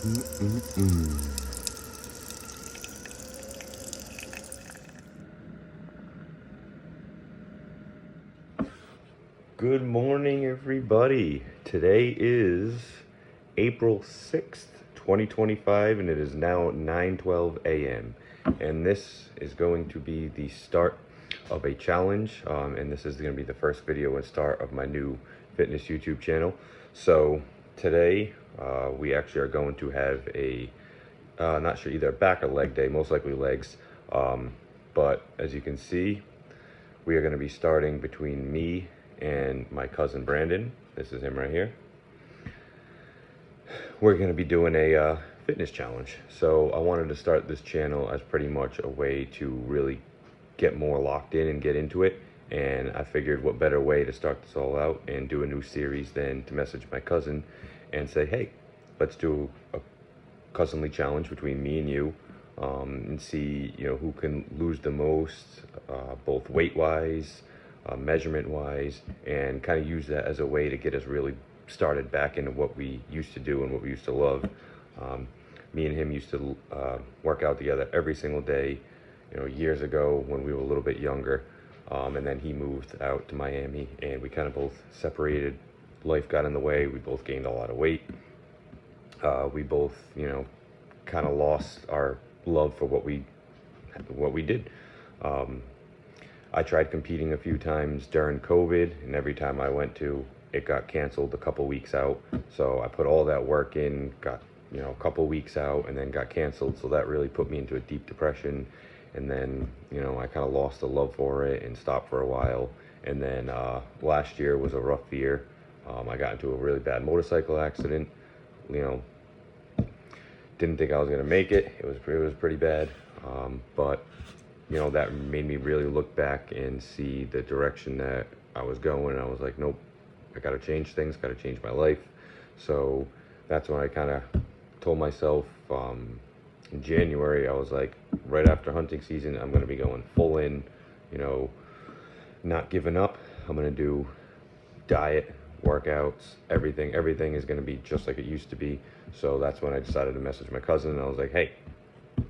Good morning, everybody. Today is April 6th, 2025, and it is now 9:12 a.m. And this is going to be the start of a challenge, and this is going to be the first video and start of my new fitness YouTube channel. So today, we actually are going to have a, not sure, either back or leg day, most likely legs. But as you can see, we are going to be starting between me and my cousin Brandon. This is him right here. We're going to be doing a fitness challenge. So I wanted to start this channel as pretty much a way to really get more locked in and get into it. And I figured what better way to start this all out and do a new series than to message my cousin and say, hey, let's do a cousinly challenge between me and you, and see, you know, who can lose the most, both weight wise, measurement wise, and kind of use that as a way to get us really started back into what we used to do and what we used to love. Me and him used to work out together every single day, you know, years ago when we were a little bit younger. And then he moved out to Miami and we kind of both separated. Life got in the way. We both gained a lot of weight. We both, you know, kind of lost our love for what we did. I tried competing a few times during COVID, and every time I went to, it got canceled a couple weeks out. So I put all that work in, got, you know, a couple weeks out, and then got canceled. So that really put me into a deep depression. And then, you know, I kind of lost the love for it and stopped for a while. And then last year was a rough year. I got into a really bad motorcycle accident. You know, didn't think I was gonna make it. It was pretty bad. But you know, that made me really look back and see the direction that I was going. I was like, nope, I gotta change things, gotta change my life. So that's when I kind of told myself, in January, I was like, right after hunting season, I'm gonna be going full in, you know, not giving up. I'm gonna do diet, workouts, everything is gonna be just like it used to be. So that's when I decided to message my cousin, and I was like, hey,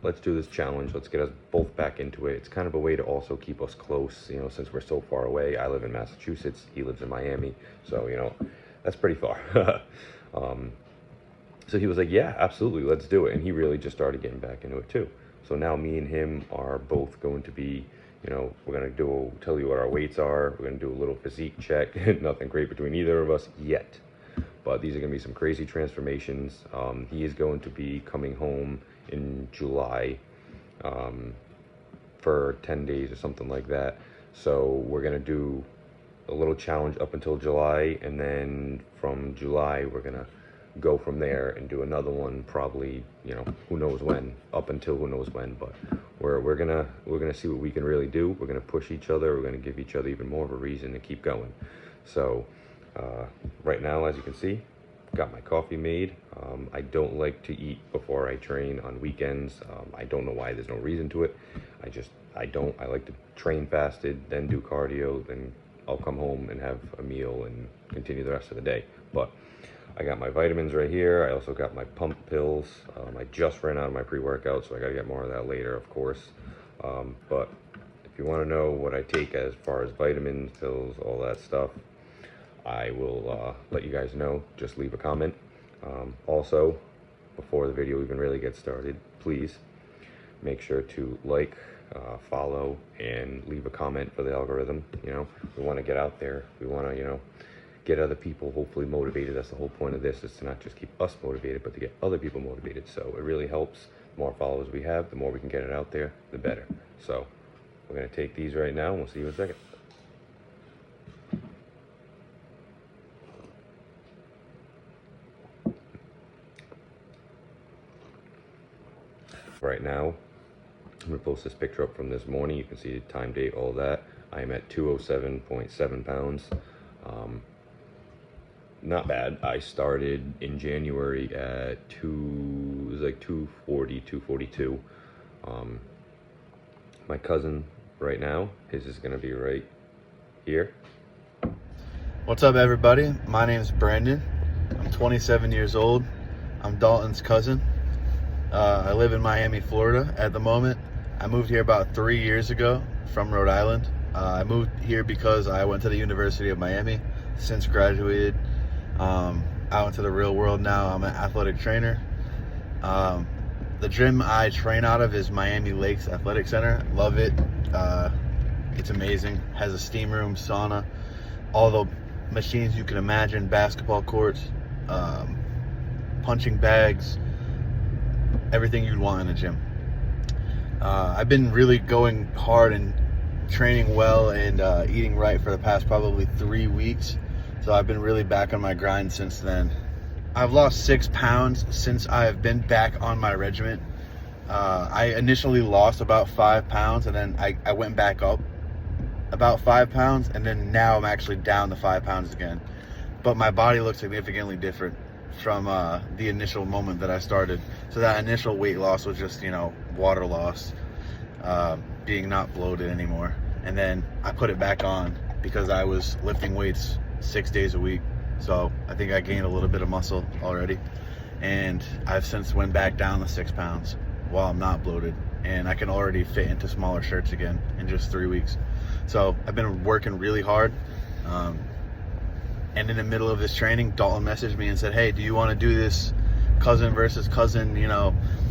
let's do this challenge. Let's get us both back into it. It's kind of a way to also keep us close, you know, since we're so far away. I live in Massachusetts, he lives in Miami, so, you know, that's pretty far. So he was like, yeah, absolutely, let's do it. And he really just started getting back into it too. So now me and him are both going to be, you know, we're going to tell you what our weights are. We're going to do a little physique check. Nothing great between either of us yet, but these are going to be some crazy transformations. He is going to be coming home in July, for 10 days or something like that. So we're going to do a little challenge up until July, and then from July we're going to go from there and do another one, probably, you know, who knows when, up until who knows when. But we're gonna see what we can really do. We're gonna push each other. We're gonna give each other even more of a reason to keep going. So right now, as you can see, got my coffee made. I don't like to eat before I train on weekends. I don't know why. There's no reason to it. I don't. I like to train fasted, then do cardio, then I'll come home and have a meal and continue the rest of the day. But I got my vitamins right here. I also got my pump pills. I just ran out of my pre-workout, so I gotta get more of that later, of course. But if you wanna know what I take as far as vitamins, pills, all that stuff, I will let you guys know. Just leave a comment. Also, before the video even really gets started, please make sure to like, follow, and leave a comment for the algorithm. You know, we wanna get out there. We wanna, you know, get other people hopefully motivated. That's the whole point of this, is to not just keep us motivated, but to get other people motivated. So it really helps. The more followers we have, the more we can get it out there, the better. So we're gonna take these right now, and we'll see you in a second. Right now, I'm gonna post this picture up from this morning. You can see the time, date, all that. I am at 207.7 pounds. Not bad. I started in January at it was like 240, 242. My cousin right now, his is gonna be right here. What's up, everybody? My name is Brandon. I'm 27 years old. I'm Dalton's cousin. I live in Miami, Florida at the moment. I moved here about 3 years ago from Rhode Island. I moved here because I went to the University of Miami. Since graduated, out into the real world now. I'm an athletic trainer. The gym I train out of is Miami Lakes Athletic Center. Love it. It's amazing. Has a steam room, sauna, all the machines you can imagine, basketball courts, punching bags, everything you'd want in a gym. I've been really going hard and training well and eating right for the past probably 3 weeks. So I've been really back on my grind since then. I've lost 6 pounds since I've been back on my regimen. I initially lost about 5 pounds, and then I went back up about 5 pounds, and then now I'm actually down to 5 pounds again. But my body looks significantly different from the initial moment that I started. So that initial weight loss was just, water loss, being not bloated anymore. And then I put it back on because I was lifting weights 6 days a week. So I think I gained a little bit of muscle already. And I've since went back down to 6 pounds while I'm not bloated. And I can already fit into smaller shirts again in just 3 weeks. So I've been working really hard. And in the middle of this training, Dalton messaged me and said, hey, do you want to do this cousin versus cousin,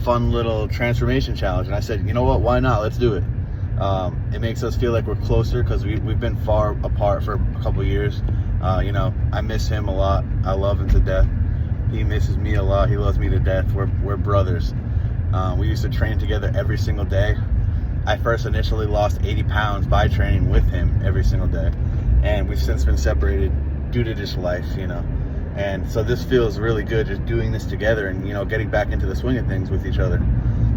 fun little transformation challenge? And I said, you know what, why not? Let's do it. It makes us feel like we're closer because we've been far apart for a couple years. I miss him a lot. I love him to death. He misses me a lot. He loves me to death. We're brothers. We used to train together every single day. I first initially lost 80 pounds by training with him every single day. And we've since been separated due to just life, And so this feels really good, just doing this together and, getting back into the swing of things with each other.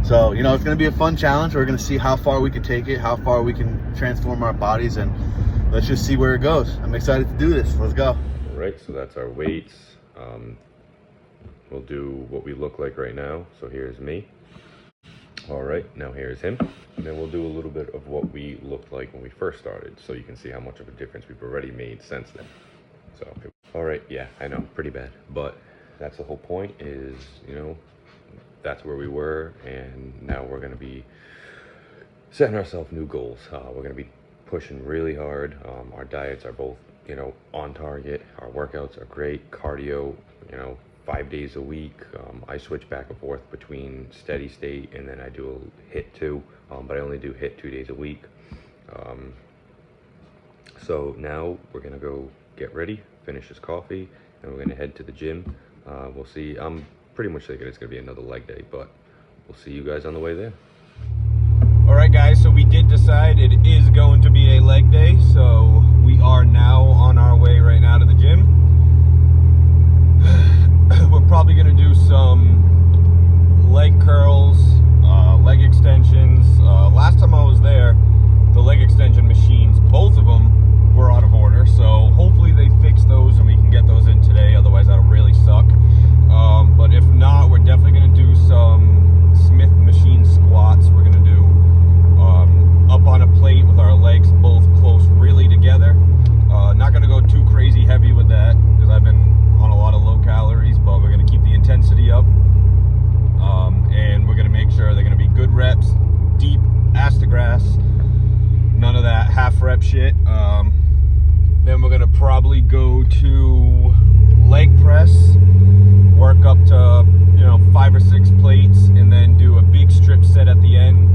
So, it's going to be a fun challenge. We're going to see how far we can take it, how far we can transform our bodies, and let's just see where it goes. I'm excited to do this. Let's go. All right, so that's our weights. We'll do what we look like right now. So here's me. All right, now here's him. And then we'll do a little bit of what we looked like when we first started, so you can see how much of a difference we've already made since then. So, all right, yeah, I know, pretty bad. But that's the whole point is, that's where we were, and now we're gonna be setting ourselves new goals. We're gonna be pushing really hard. Our diets are both, on target. Our workouts are great. Cardio, 5 days a week. I switch back and forth between steady state and then I do a HIIT too, but I only do HIIT 2 days a week. So now we're gonna go get ready, finish this coffee, and we're gonna head to the gym. We'll see. I'm pretty much thinking it's gonna be another leg day, but we'll see you guys on the way there. All right, guys, so we did decide it is going to be a leg day, so we are now on our way right now to the gym. We're probably gonna do some leg curls, leg extensions. Last time I was there, the leg extension machines, both of them were out of order, so hopefully they fix those and we can get those in today, otherwise that'll really suck. But if not, we're definitely gonna do some Smith machine squats. We're gonna do up on a plate with our legs both close really together. Not gonna go too crazy heavy with that because I've been on a lot of low calories, but we're gonna keep the intensity up. And we're gonna make sure they're gonna be good reps, deep ass to grass, none of that half rep shit. Then we're gonna probably go to leg press, work up to 5 or 6 plates, and then do a big strip set at the end,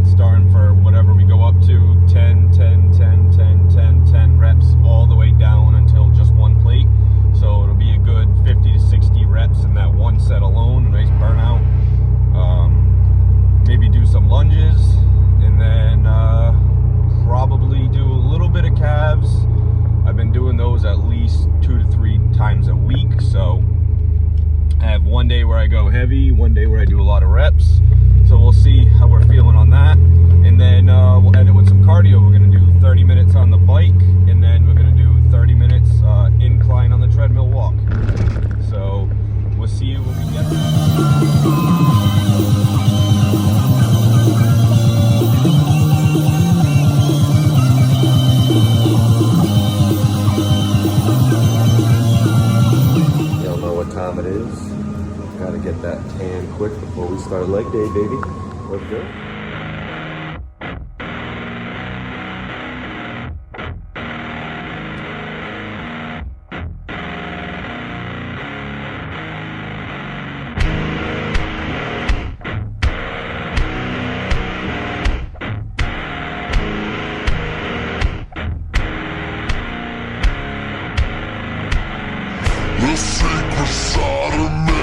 starting for whatever we go up to, 10, 10, 10, 10, 10, 10 reps all the way down until just one plate. So it'll be a good 50 to 60 reps in that one set alone, a nice burnout. Maybe do some lunges, and then probably do a little bit of calves. I've been doing those at least 2 to 3 times a week, so I have one day where I go heavy, one day where I do a lot of reps. So we'll see how we're feeling on that. And then we'll end it with some cardio. We're gonna do 30 minutes on the bike, and then we're gonna do 30 minutes incline on the treadmill walk. So we'll see you when we get there. Y'all know what time it is. Gotta get that tan quick before we start leg day, baby. Let's go. The secret side of me,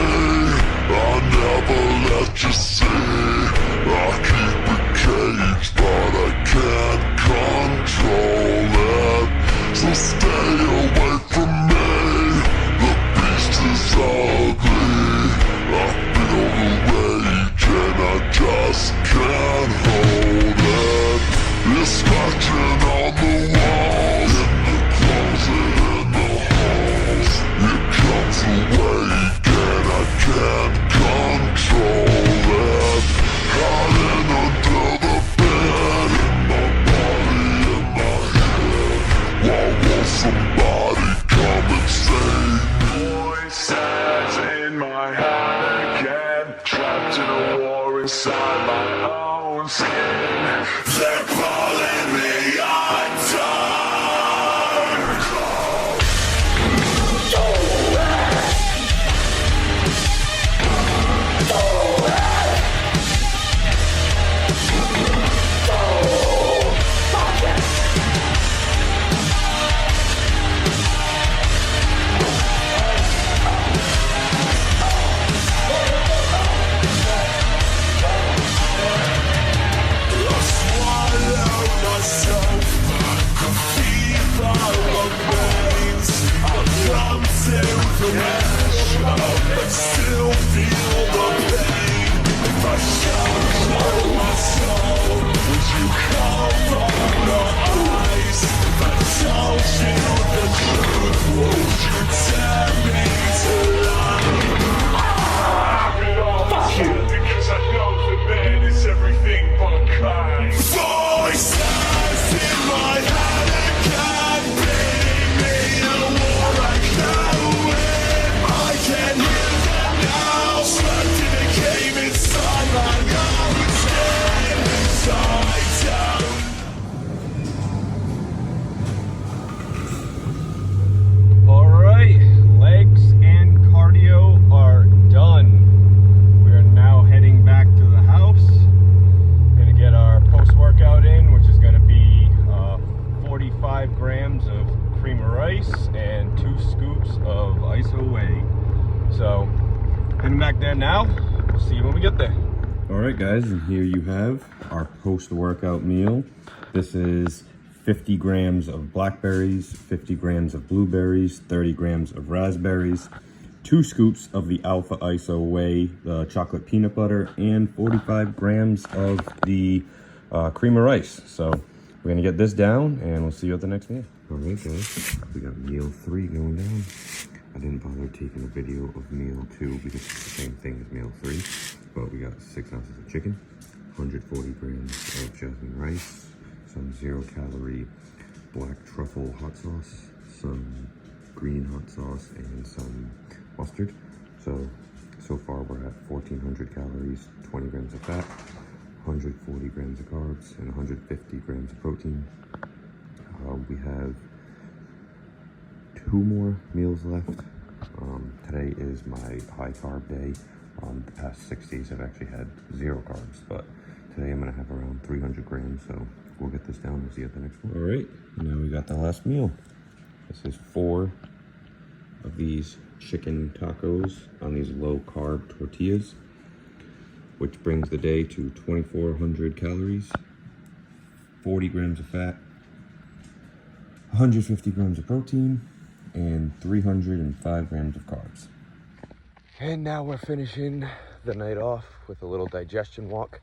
I never let you see. I keep it caged, but I can't control it. So stay away from me, the beast is ugly. I feel the rage and I just can't hold it. It's scratching on the walls, in the closet, in the halls. It comes awake and I can't control it. Hiding under the bed, in my body, in my head. Why won't somebody come and save me? Voices in my head again, trapped in a war inside my own skin. They're pulling me undone. And 2 scoops of ISO whey. So heading back there now. We'll see you when we get there. All right, guys, and here you have our post-workout meal. This is 50 grams of blackberries, 50 grams of blueberries, 30 grams of raspberries, 2 scoops of the Alpha ISO whey, the chocolate peanut butter, and 45 grams of the cream of rice. So we're gonna get this down and we'll see you at the next meal. All right, guys, we got meal 3 going down. I didn't bother taking a video of meal 2 because it's the same thing as meal 3, but we got 6 ounces of chicken, 140 grams of jasmine rice, some 0-calorie black truffle hot sauce, some green hot sauce, and some mustard. So far we're at 1,400 calories, 20 grams of fat, 140 grams of carbs, and 150 grams of protein. We have 2 more meals left. Today is my high carb day. The past 6 days I've actually had 0 carbs, but today I'm gonna have around 300 grams, so we'll get this down. We'll see you at the next one. All right, now we got the last meal. This is 4 of these chicken tacos on these low carb tortillas, which brings the day to 2,400 calories, 40 grams of fat, 150 grams of protein, and 305 grams of carbs. And now we're finishing the night off with a little digestion walk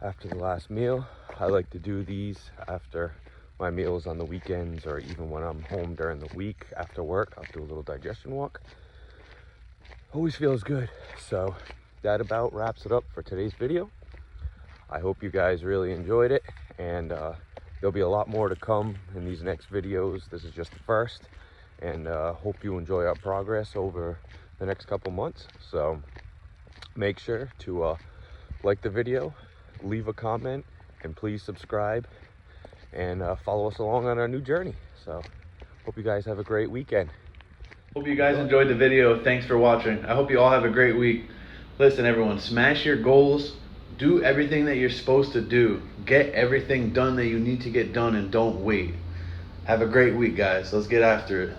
after the last meal. I like to do these after my meals on the weekends, or even when I'm home during the week after work. I'll do a little digestion walk. Always feels good. So that about wraps it up for today's video. I hope you guys really enjoyed it, and there'll be a lot more to come in these next videos. This is just the first, and hope you enjoy our progress over the next couple months. So make sure to like the video, leave a comment, and please subscribe and follow us along on our new journey. So hope you guys have a great weekend. Hope you guys enjoyed the video. Thanks for watching. I hope you all have a great week. Listen, everyone, smash your goals. Do everything that you're supposed to do. Get everything done that you need to get done, and don't wait. Have a great week, guys. Let's get after it.